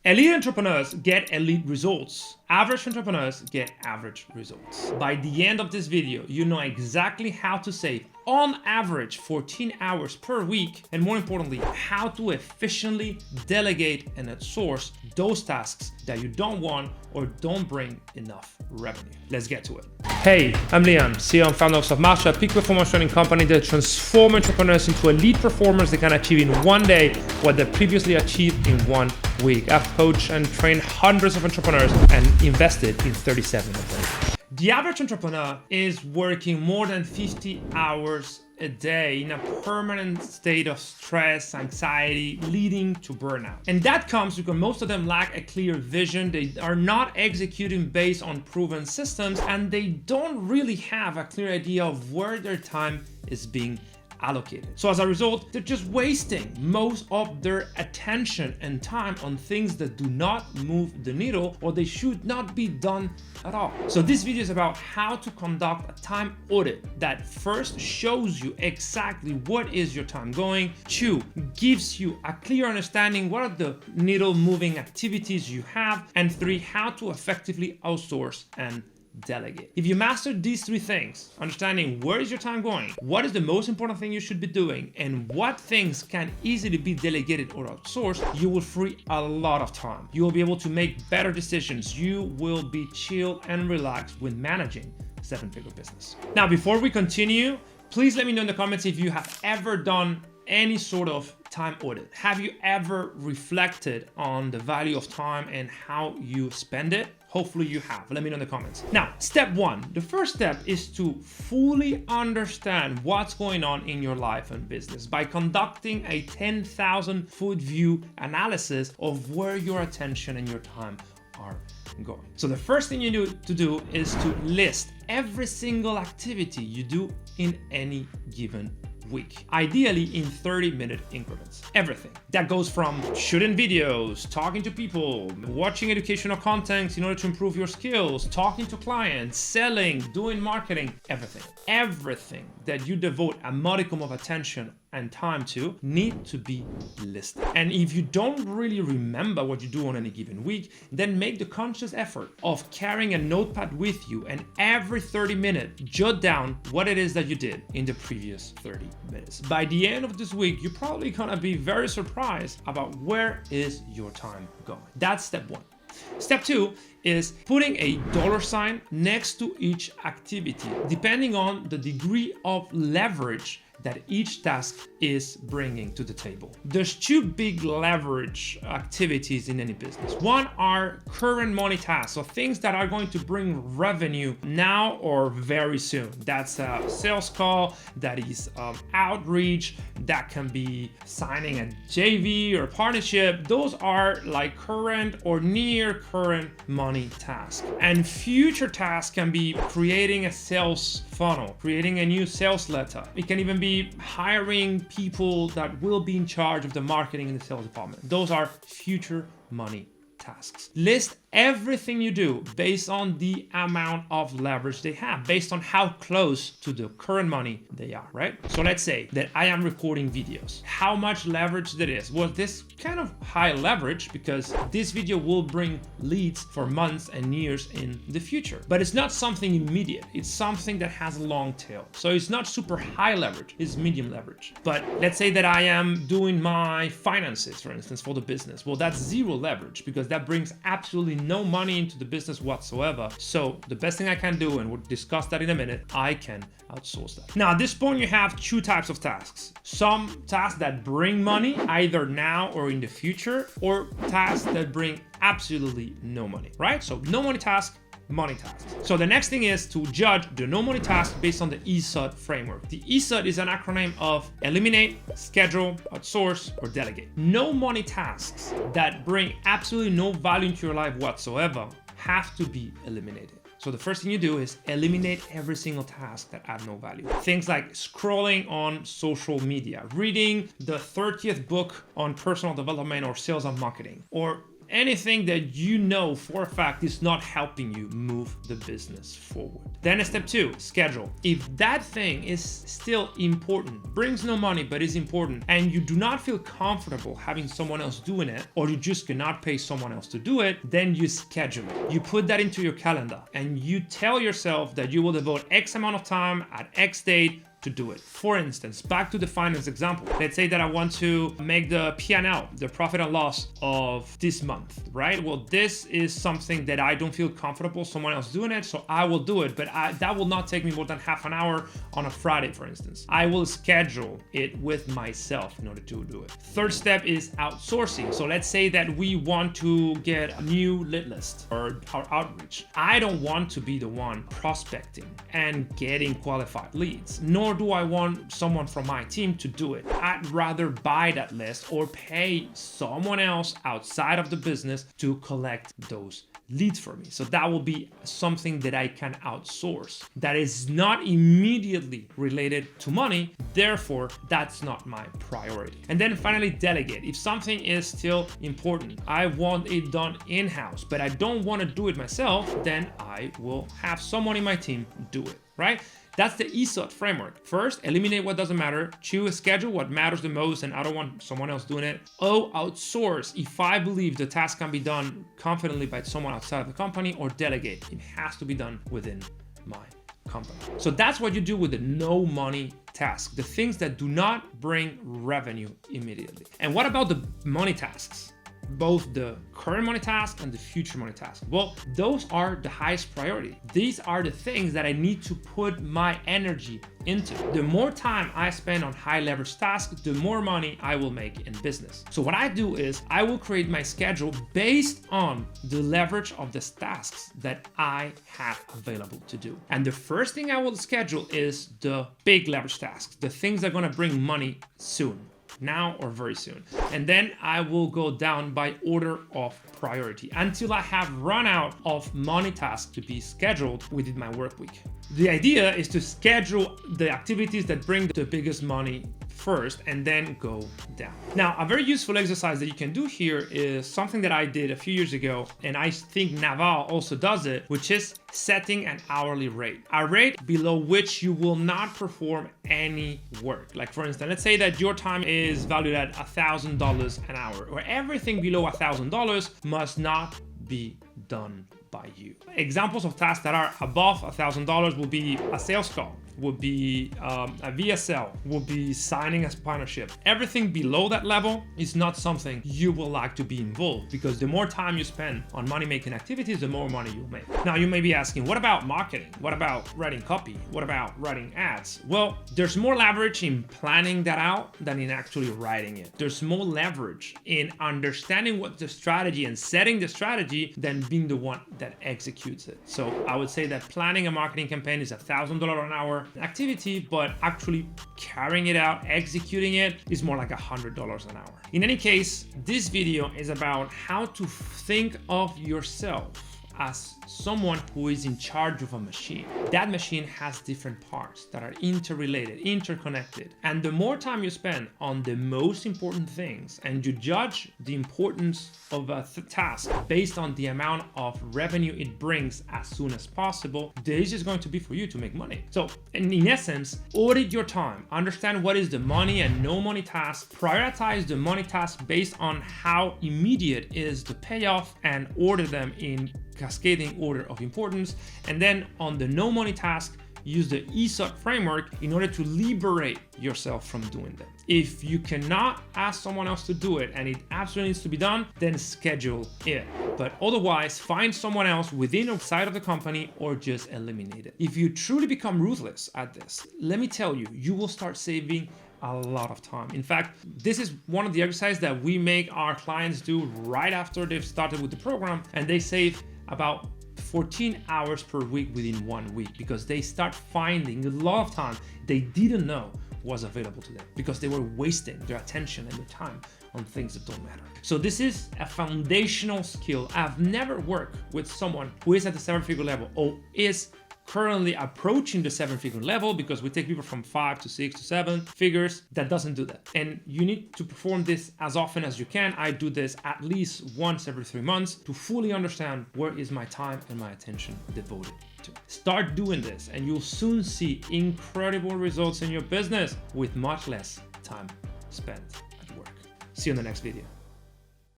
Elite entrepreneurs get elite results. Average entrepreneurs get average results. By the end of this video, you know exactly how to save on average 14 hours per week, and more importantly, how to efficiently delegate and outsource those tasks that you don't want or don't bring enough revenue. Let's get to it. Hey, I'm Leon, CEO and founder of Selfmastered, a peak performance training company that transforms entrepreneurs into elite performers that can achieve in one day what they previously achieved in 1 week. I've coached and trained hundreds of entrepreneurs and invested in 37 of them. The average entrepreneur is working more than 50 hours a day in a permanent state of stress, anxiety, leading to burnout. And that comes because most of them lack a clear vision, they are not executing based on proven systems, and they don't really have a clear idea of where their time is being allocated. So as a result, they're just wasting most of their attention and time on things that do not move the needle, or they should not be done at all. So this video is about how to conduct a time audit that first shows you exactly what is your time going, 2, gives you a clear understanding what are the needle moving activities you have, and 3, how to effectively outsource and delegate. If you master these 3 things, understanding where is your time going, what is the most important thing you should be doing, and what things can easily be delegated or outsourced, you will free a lot of time. You will be able to make better decisions. You will be chill and relaxed when managing a 7-figure business. Now, before we continue, please let me know in the comments if you have ever done any sort of time audit. Have you ever reflected on the value of time and how you spend it? Hopefully you have. Let me know in the comments. Now, step 1. The first step is to fully understand what's going on in your life and business by conducting a 10,000-foot view analysis of where your attention and your time are going. So the first thing you need to do is to list every single activity you do in any given week, ideally in 30-minute increments. Everything that goes from shooting videos, talking to people, watching educational content in order to improve your skills, talking to clients, selling, doing marketing, everything that you devote a modicum of attention and time to need to be listed. And if you don't really remember what you do on any given week, then make the conscious effort of carrying a notepad with you, and every 30 minutes jot down what it is that you did in the previous 30 minutes. By the end of this week, you're probably gonna be very surprised about where is your time going. That's step 1. Step 2 is putting a $ next to each activity, depending on the degree of leverage that each task is bringing to the table. There's 2 big leverage activities in any business. One are current money tasks, so things that are going to bring revenue now or very soon. That's a sales call, that is outreach, that can be signing a JV or partnership. Those are like current or near current money tasks. And future tasks can be creating a sales funnel, creating a new sales letter. It can even be hiring people that will be in charge of the marketing in the sales department. Those are future money tasks. List everything you do based on the amount of leverage they have, based on how close to the current money they are, right? So let's say that I am recording videos. How much leverage that is? Well, this kind of high leverage because this video will bring leads for months and years in the future. But it's not something immediate. It's something that has a long tail. So it's not super high leverage, it's medium leverage. But let's say that I am doing my finances, for instance, for the business. Well, that's 0 leverage because that brings absolutely no money into the business whatsoever. So the best thing I can do, and we'll discuss that in a minute, I can outsource that. Now at this point you have 2 types of tasks. Some tasks that bring money either now or in the future, or tasks that bring absolutely no money, right? So no money task, money tasks. So the next thing is to judge the no money task based on the ESOT framework. The ESOT is an acronym of eliminate, schedule, outsource, or delegate. No money tasks that bring absolutely no value into your life whatsoever have to be eliminated. So the first thing you do is eliminate every single task that add no value. Things like scrolling on social media, reading the 30th book on personal development or sales and marketing, or anything that you know for a fact is not helping you move the business forward. Then step 2, schedule. If that thing is still important, brings no money but is important, and you do not feel comfortable having someone else doing it, or you just cannot pay someone else to do it, then you schedule it. You put that into your calendar and you tell yourself that you will devote X amount of time at X date to do it. For instance, back to the finance example. Let's say that I want to make the P&L, the profit and loss of this month, right? Well, this is something that I don't feel comfortable someone else doing it, so I will do it, but that will not take me more than half an hour on a Friday, for instance. I will schedule it with myself in order to do it. Third step is outsourcing. So let's say that we want to get a new lead list or our outreach. I don't want to be the one prospecting and getting qualified leads, nor do I want someone from my team to do it. I'd rather buy that list or pay someone else outside of the business to collect those leads for me. So that will be something that I can outsource. That is not immediately related to money, therefore that's not my priority. And then finally, delegate. If something is still important, I want it done in-house, but I don't want to do it myself, then I will have someone in my team do it, right? That's the ESOT framework. First, eliminate what doesn't matter. Choose a schedule what matters the most, and I don't want someone else doing it. O, outsource. If I believe the task can be done confidently by someone outside of the company, or delegate. It has to be done within my company. So that's what you do with the no money task, the things that do not bring revenue immediately. And what about the money tasks? Both the current money task and the future money task. Well, those are the highest priority. These are the things that I need to put my energy into. The more time I spend on high leverage tasks, the more money I will make in business. So what I do is I will create my schedule based on the leverage of the tasks that I have available to do. And the first thing I will schedule is the big leverage tasks, the things that are going to bring money soon. Now or very soon. And then I will go down by order of priority until I have run out of money tasks to be scheduled within my work week. The idea is to schedule the activities that bring the biggest money first and then go down. Now, a very useful exercise that you can do here is something that I did a few years ago, and I think Naval also does it, which is setting an hourly rate. A rate below which you will not perform any work. Like for instance, let's say that your time is valued at $1,000 an hour, or everything below $1,000 must not be done by you. Examples of tasks that are above $1,000 will be a sales call, would be a VSL, would be signing a partnership. Everything below that level is not something you will like to be involved, because the more time you spend on money-making activities, the more money you'll make. Now you may be asking, what about marketing? What about writing copy? What about writing ads? Well, there's more leverage in planning that out than in actually writing it. There's more leverage in understanding what the strategy and setting the strategy than being the one that executes it. So I would say that planning a marketing campaign is $1,000 an hour activity, but actually carrying it out, executing it, is more like $100 an hour. In any case, this video is about how to think of yourself as someone who is in charge of a machine. That machine has different parts that are interrelated, interconnected. And the more time you spend on the most important things, and you judge the importance of a task based on the amount of revenue it brings as soon as possible, the easier is going to be for you to make money. So in essence, audit your time, understand what is the money and no money task, prioritize the money task based on how immediate is the payoff, and order them in cascading order of importance. And then on the no money task, use the ESOT framework in order to liberate yourself from doing them. If you cannot ask someone else to do it and it absolutely needs to be done, then schedule it. But otherwise, find someone else within or outside of the company, or just eliminate it. If you truly become ruthless at this, let me tell you, you will start saving a lot of time. In fact, this is one of the exercises that we make our clients do right after they've started with the program, and they save about 14 hours per week within 1 week, because they start finding a lot of time they didn't know was available to them, because they were wasting their attention and their time on things that don't matter. So this is a foundational skill. I've never worked with someone who is at the 7-figure level or is currently approaching the 7-figure level, because we take people from 5 to 6 to 7 figures, that doesn't do that. And you need to perform this as often as you can. I do this at least once every 3 months to fully understand where is my time and my attention devoted to. Start doing this and you'll soon see incredible results in your business with much less time spent at work. See you in the next video.